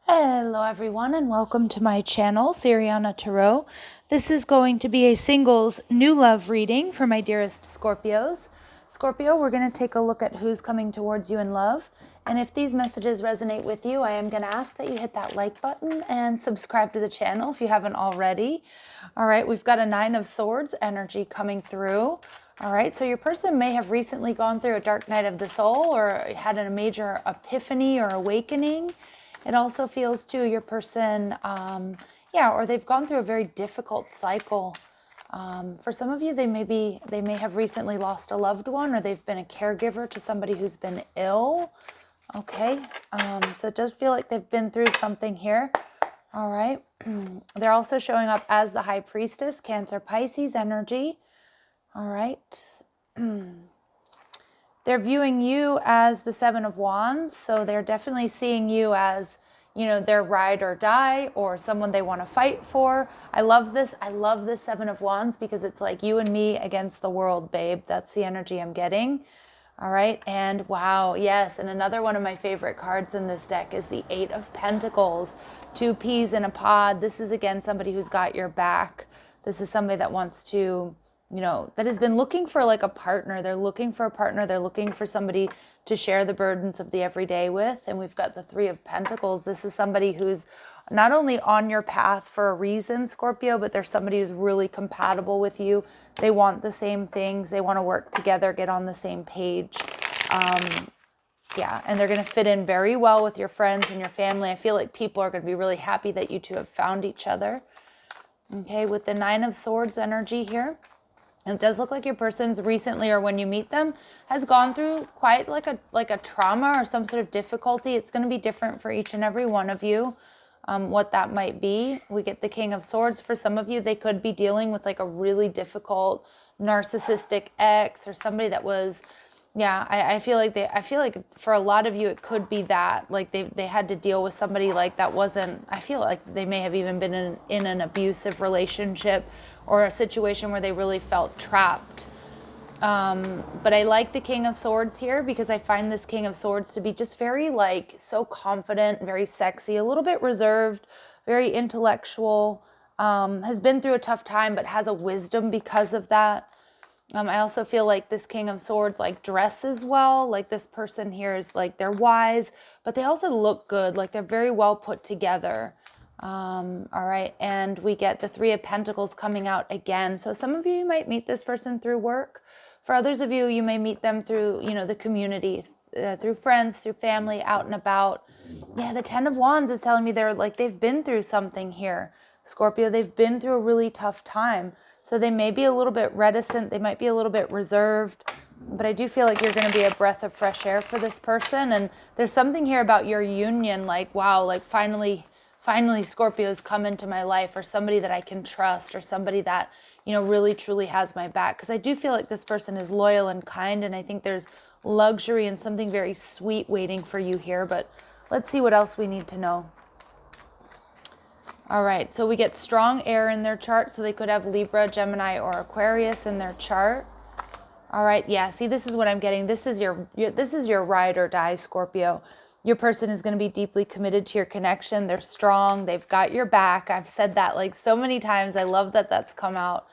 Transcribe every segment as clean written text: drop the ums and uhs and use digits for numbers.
Hello everyone and welcome to my channel, Siriana Tarot. This is going to be a singles new love reading for my dearest Scorpios. Scorpio, we're going to take a look at who's coming towards you in love. And if these messages resonate with you, I am going to ask that you hit that like button and subscribe to the channel if you haven't already. All right, we've got a Nine of Swords energy coming through. All right, so your person may have recently gone through a dark night of the soul or had a major epiphany or awakening. It also feels too your person, or they've gone through a very difficult cycle. For some of you, they may have recently lost a loved one, or they've been a caregiver to somebody who's been ill. Okay, so it does feel like they've been through something here. All right, they're also showing up as the High Priestess, Cancer, Pisces energy. All right. They're viewing you as the Seven of Wands, so they're definitely seeing you as, their ride or die or someone they want to fight for. I love this. I love this Seven of Wands because it's like you and me against the world, babe. That's the energy I'm getting. All right, and wow, yes, and another one of my favorite cards in this deck is the Eight of Pentacles. Two peas in a pod. This is, again, somebody who's got your back. This is somebody that wants to... that has been looking for like a partner. They're looking for a partner. They're looking for somebody to share the burdens of the everyday with. And we've got the Three of Pentacles. This is somebody who's not only on your path for a reason, Scorpio, but there's somebody who's really compatible with you. They want the same things. They want to work together, get on the same page. And they're going to fit in very well with your friends and your family. I feel like people are going to be really happy that you two have found each other. Okay, with the Nine of Swords energy here. It does look like your person's recently, or when you meet them, has gone through quite like a trauma or some sort of difficulty. It's going to be different for each and every one of you, what that might be. We get the King of Swords. For some of you, they could be dealing with like a really difficult narcissistic ex or somebody that was, I feel like for a lot of you, it could be that like they had to deal with somebody like that wasn't, I feel like they may have even been in an abusive relationship or a situation where they really felt trapped. But I like the King of Swords here because I find this King of Swords to be just very like so confident, very sexy, a little bit reserved, very intellectual, has been through a tough time, but has a wisdom because of that. I also feel like this King of Swords like dresses well. Like this person here is like, they're wise, but they also look good. Like they're very well put together. All right. And we get the Three of Pentacles coming out again. So some of you might meet this person through work. For others of you, you may meet them through, the community, through friends, through family, out and about. Yeah, the Ten of Wands is telling me they've been through something here. Scorpio, they've been through a really tough time. So they may be a little bit reticent. They might be a little bit reserved. But I do feel like you're going to be a breath of fresh air for this person. And there's something here about your union, like, wow, like finally Scorpio's come into my life, or somebody that I can trust, or somebody that, really truly has my back. Because I do feel like this person is loyal and kind, and I think there's luxury and something very sweet waiting for you here. But let's see what else we need to know. All right, so we get strong air in their chart, so they could have Libra, Gemini, or Aquarius in their chart. All right, yeah, see, this is what I'm getting. This is your ride or die, Scorpio. Your person is going to be deeply committed to your connection. They're strong. They've got your back. I've said that like so many times. I love that that's come out.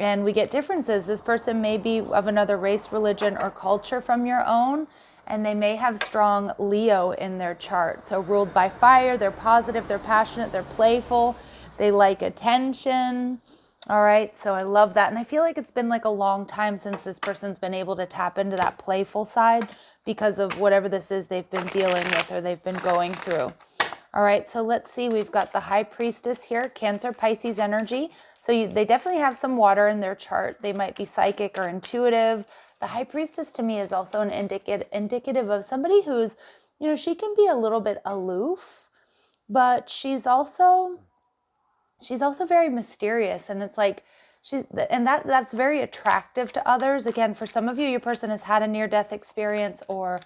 And we get differences. This person may be of another race, religion, or culture from your own, and they may have strong Leo in their chart. So ruled by fire, they're positive, they're passionate, they're playful, they like attention. All right, so I love that. And I feel like it's been like a long time since this person's been able to tap into that playful side because of whatever this is they've been dealing with or they've been going through. All right, so let's see. We've got the High Priestess here, Cancer, Pisces energy. So they definitely have some water in their chart. They might be psychic or intuitive. The High Priestess to me is also an indicative of somebody who's, she can be a little bit aloof, but she's also very mysterious, and it's like that's very attractive to others. Again, for some of you, your person has had a near-death experience or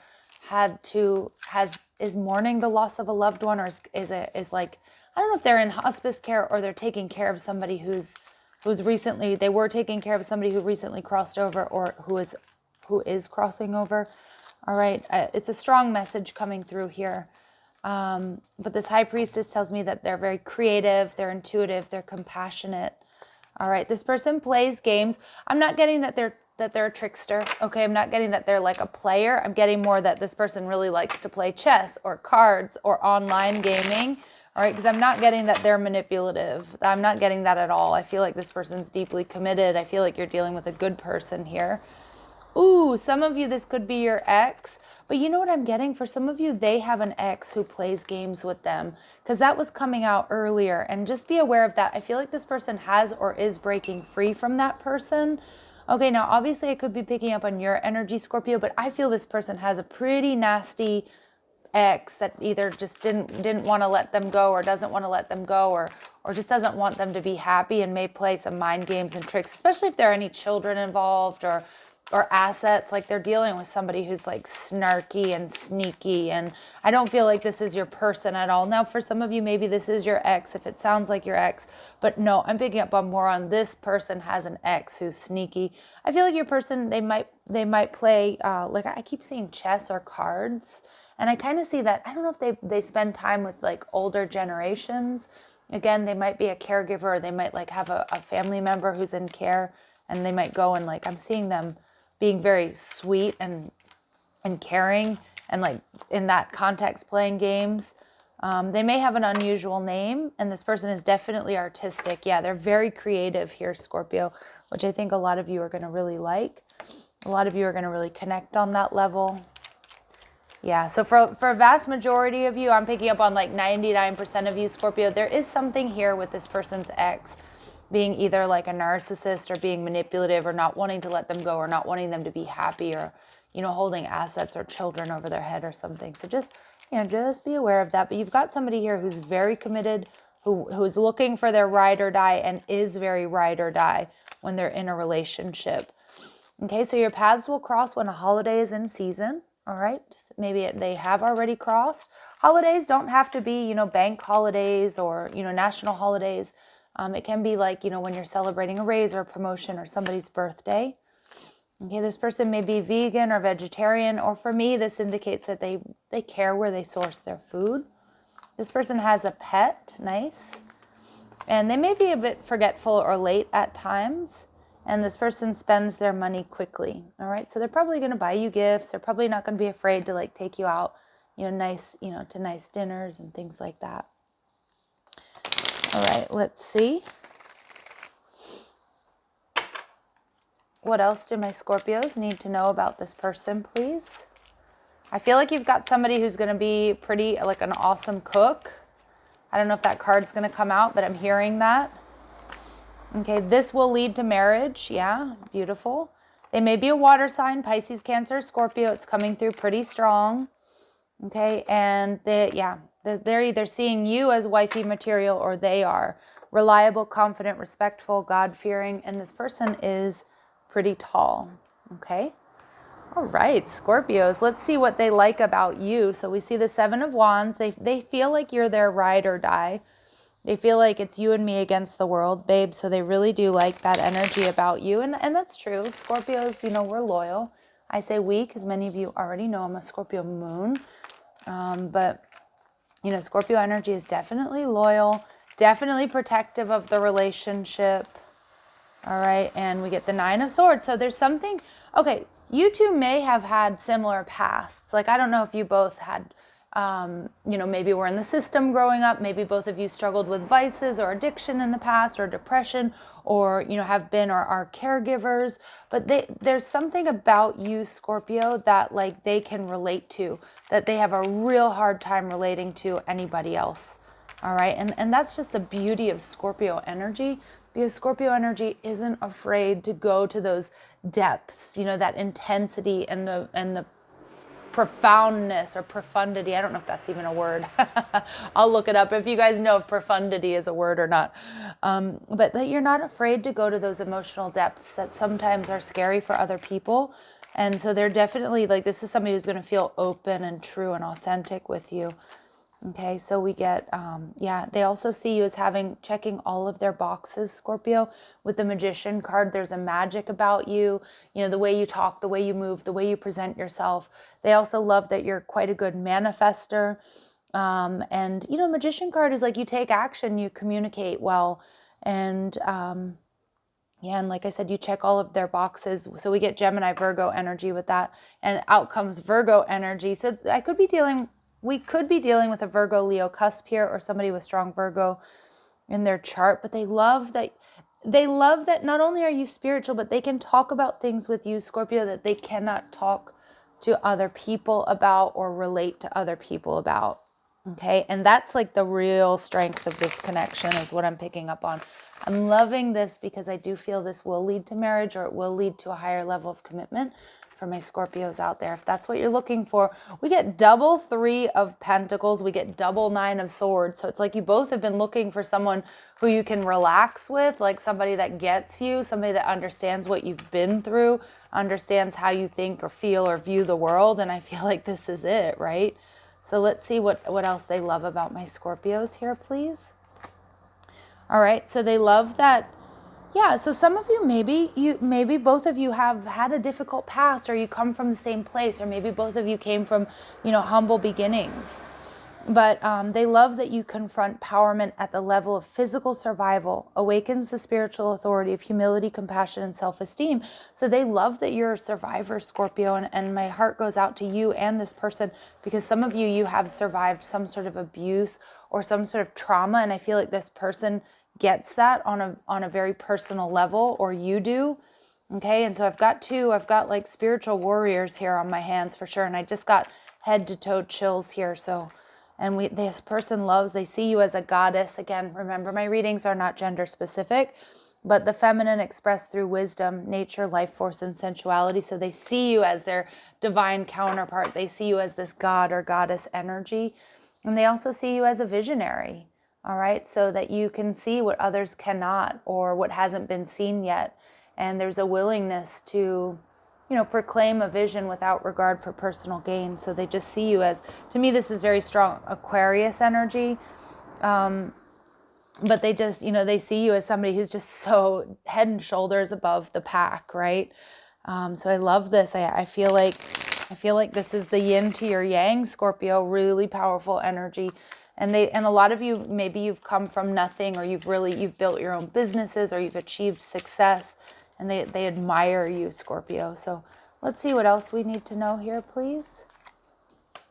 is mourning the loss of a loved one, or is like, I don't know if they're in hospice care or they're taking care of somebody who were taking care of somebody who recently crossed over, or who is crossing over. All right, it's a strong message coming through here. But this High Priestess tells me that they're very creative, they're intuitive, they're compassionate. All right, this person plays games. I'm not getting that they're a trickster. Okay, I'm not getting that they're like a player. I'm getting more that this person really likes to play chess or cards or online gaming. All right, because I'm not getting that they're manipulative. I'm not getting that at all. I feel like this person's deeply committed. I feel like you're dealing with a good person here. Ooh, some of you, this could be your ex. But you know what I'm getting? For some of you, they have an ex who plays games with them, because that was coming out earlier. And just be aware of that. I feel like this person has or is breaking free from that person. Okay, now obviously I could be picking up on your energy, Scorpio, but I feel this person has a pretty nasty ex that either just didn't want to let them go, or doesn't want to let them go, or just doesn't want them to be happy, and may play some mind games and tricks, especially if there are any children involved or assets. Like they're dealing with somebody who's like snarky and sneaky, and I don't feel like this is your person at all. Now for some of you, maybe this is your ex if it sounds like your ex, but no, I'm picking up on more on this person has an ex who's sneaky. I feel like your person, they might play like I keep seeing chess or cards. And I kind of see that, I don't know if they spend time with like older generations. Again, they might be a caregiver, or they might like have a family member who's in care, and they might go and like, I'm seeing them being very sweet and caring, and like in that context playing games. They may have an unusual name, and this person is definitely artistic. Yeah, they're very creative here, Scorpio, which I think a lot of you are going to really like. A lot of you are going to really connect on that level. Yeah, so for a vast majority of you, I'm picking up on like 99% of you, Scorpio, there is something here with this person's ex being either like a narcissist, or being manipulative, or not wanting to let them go, or not wanting them to be happy, or, you know, holding assets or children over their head or something. So just, you know, just be aware of that. But you've got somebody here who's very committed, who's looking for their ride or die, and is very ride or die when they're in a relationship. Okay, so your paths will cross when a holiday is in season. All right, maybe they have already crossed. Holidays don't have to be, you know, bank holidays or, you know, national holidays. It can be like, you know, when you're celebrating a raise or a promotion or somebody's birthday. Okay, this person may be vegan or vegetarian, or for me, this indicates that they care where they source their food. This person has a pet, nice. And they may be a bit forgetful or late at times. And this person spends their money quickly. All right. So they're probably going to buy you gifts. They're probably not going to be afraid to like take you out, you know, nice, you know, to nice dinners and things like that. All right. Let's see. What else do my Scorpios need to know about this person, please? I feel like you've got somebody who's going to be pretty like an awesome cook. I don't know if that card's going to come out, but I'm hearing that. Okay, this will lead to marriage. Yeah, beautiful. They may be a water sign, Pisces, Cancer, Scorpio. It's coming through pretty strong. Okay, and they're either seeing you as wifey material, or they are reliable, confident, respectful, God-fearing, and this person is pretty tall. Okay. All right, Scorpios, let's see what they like about you. So we see the Seven of Wands. They feel like you're their ride or die. They feel like it's you and me against the world, babe. So they really do like that energy about you. And that's true. Scorpios, you know, we're loyal. I say we because many of you already know I'm a Scorpio moon. But, you know, Scorpio energy is definitely loyal, definitely protective of the relationship. All right. And we get the Nine of Swords. So there's something. Okay. You two may have had similar pasts. Like, I don't know if you both had, you know, maybe were in the system growing up. Maybe both of you struggled with vices or addiction in the past, or depression, or, you know, have been or are caregivers. But there's something about you, Scorpio, that like they can relate to, that they have a real hard time relating to anybody else. All right. And that's just the beauty of Scorpio energy, because Scorpio energy isn't afraid to go to those depths, you know, that intensity and the profoundness or profundity. I don't know if that's even a word. I'll look it up if you guys know if profundity is a word or not. But that you're not afraid to go to those emotional depths that sometimes are scary for other people. And so they're definitely like, this is somebody who's going to feel open and true and authentic with you. Okay, so we get, they also see you as checking all of their boxes, Scorpio. With the Magician card, there's a magic about you, you know, the way you talk, the way you move, the way you present yourself. They also love that you're quite a good manifester. And, you know, Magician card is like you take action, you communicate well. And, yeah, and like I said, you check all of their boxes. So we get Gemini, Virgo energy with that. And out comes Virgo energy. So we could be dealing with a Virgo Leo cusp here, or somebody with strong Virgo in their chart. But they love that not only are you spiritual, but they can talk about things with you, Scorpio, that they cannot talk to other people about or relate to other people about. Okay, and that's like the real strength of this connection, is what I'm picking up on. I'm loving this because I do feel this will lead to marriage, or it will lead to a higher level of commitment for my Scorpios out there. If that's what you're looking for, we get double 3 of Pentacles, we get double 9 of Swords. So it's like you both have been looking for someone who you can relax with, like somebody that gets you, somebody that understands what you've been through, understands how you think or feel or view the world. And I feel like this is it, right? So let's see what else they love about my Scorpios here, please. All right, so they love that. Yeah, so some of you, maybe both of you have had a difficult past, or you come from the same place, or maybe both of you came from, you know, humble beginnings. But they love that you confront empowerment at the level of physical survival, awakens the spiritual authority of humility, compassion, and self-esteem. So they love that you're a survivor, Scorpio, and my heart goes out to you and this person, because some of you have survived some sort of abuse or some sort of trauma, and I feel like this person gets that on a very personal level, or you do. Okay, and so I've got like spiritual warriors here on my hands for sure, and I just got head to toe chills here. So, and this person they see you as a goddess. Again, remember, my readings are not gender specific, but the feminine expressed through wisdom, nature, life force, and sensuality. So they see you as their divine counterpart. They see you as this god or goddess energy, and they also see you as a visionary. All right, so that you can see what others cannot, or what hasn't been seen yet. And there's a willingness to, you know, proclaim a vision without regard for personal gain. So they just see you as, to me, this is very strong Aquarius energy. But they just, you know, they see you as somebody who's just so head and shoulders above the pack, right? So I love this. I feel like this is the yin to your yang, Scorpio, really powerful energy. And a lot of you, maybe you've come from nothing, or you've built your own businesses, or you've achieved success, and they admire you, Scorpio. So let's see what else we need to know here, please.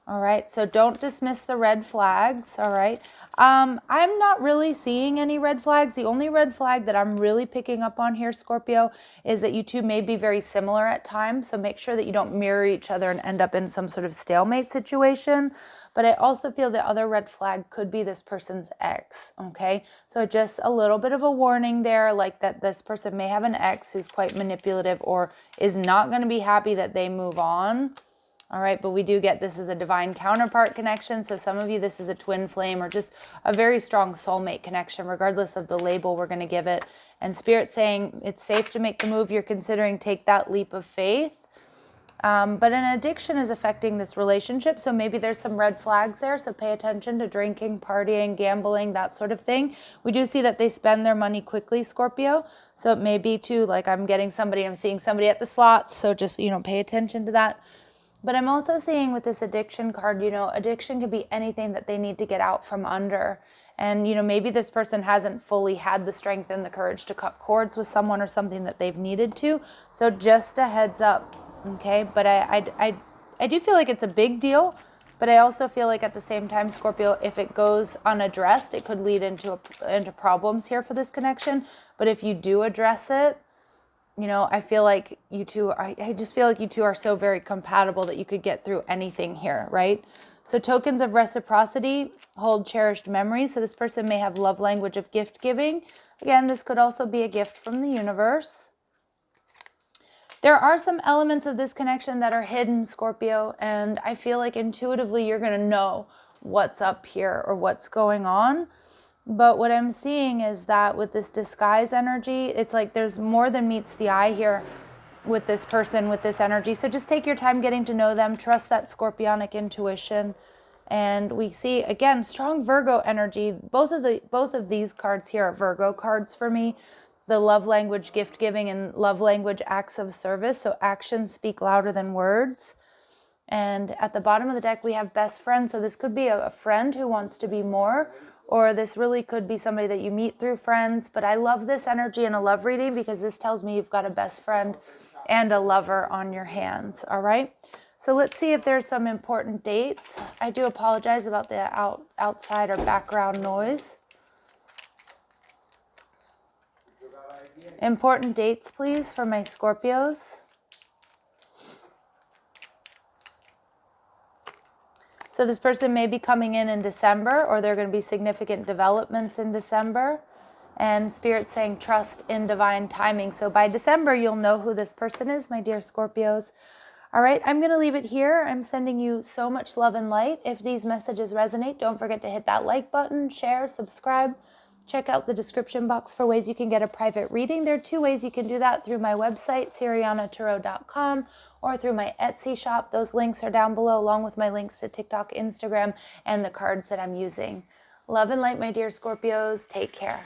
All right, so don't dismiss the red flags, all right? I'm not really seeing any red flags. The only red flag that I'm really picking up on here, Scorpio, is that you two may be very similar at times, so make sure that you don't mirror each other and end up in some sort of stalemate situation. But I also feel the other red flag could be this person's ex, okay? So just a little bit of a warning there, like that this person may have an ex who's quite manipulative, or is not going to be happy that they move on. All right, but we do get this is a divine counterpart connection. So some of you, this is a twin flame, or just a very strong soulmate connection, regardless of the label we're going to give it. And Spirit saying it's safe to make the move you're considering. Take that leap of faith. But an addiction is affecting this relationship. So maybe there's some red flags there. So pay attention to drinking, partying, gambling, that sort of thing. We do see that they spend their money quickly, Scorpio. So it may be too, like I'm seeing somebody at the slots. So just, you know, pay attention to that. But I'm also seeing with this addiction card, you know, addiction could be anything that they need to get out from under. And, you know, maybe this person hasn't fully had the strength and the courage to cut cords with someone, or something that they've needed to. So just a heads up, okay? But I do feel like it's a big deal. But I also feel like at the same time, Scorpio, if it goes unaddressed, it could lead into problems here for this connection. But if you do address it, you know, I feel like you two, I just feel like you two are so very compatible that you could get through anything here, right? So tokens of reciprocity hold cherished memories. So this person may have love language of gift giving. Again, this could also be a gift from the universe. There are some elements of this connection that are hidden, Scorpio, and I feel like intuitively you're going to know what's up here or what's going on. But what I'm seeing is that with this disguise energy, it's like there's more than meets the eye here with this person, with this energy. So just take your time getting to know them. Trust that scorpionic intuition. And we see, again, strong Virgo energy. Both of these cards here are Virgo cards for me. The love language, gift giving, and love language, acts of service. So actions speak louder than words. And at the bottom of the deck, we have best friend. So this could be a friend who wants to be more, or this really could be somebody that you meet through friends. But I love this energy in a love reading because this tells me you've got a best friend and a lover on your hands. All right. So let's see if there's some important dates. I do apologize about the outside or background noise. Important dates, please, for my Scorpios. So this person may be coming in December, or there are going to be significant developments in December. And Spirit's saying trust in divine timing. So by December, you'll know who this person is, my dear Scorpios. All right, I'm going to leave it here. I'm sending you so much love and light. If these messages resonate, don't forget to hit that like button, share, subscribe. Check out the description box for ways you can get a private reading. There are 2 ways you can do that: through my website, Sirianatarot.com, or through my Etsy shop. Those links are down below, along with my links to TikTok, Instagram, and the cards that I'm using. Love and light, my dear Scorpios. Take care.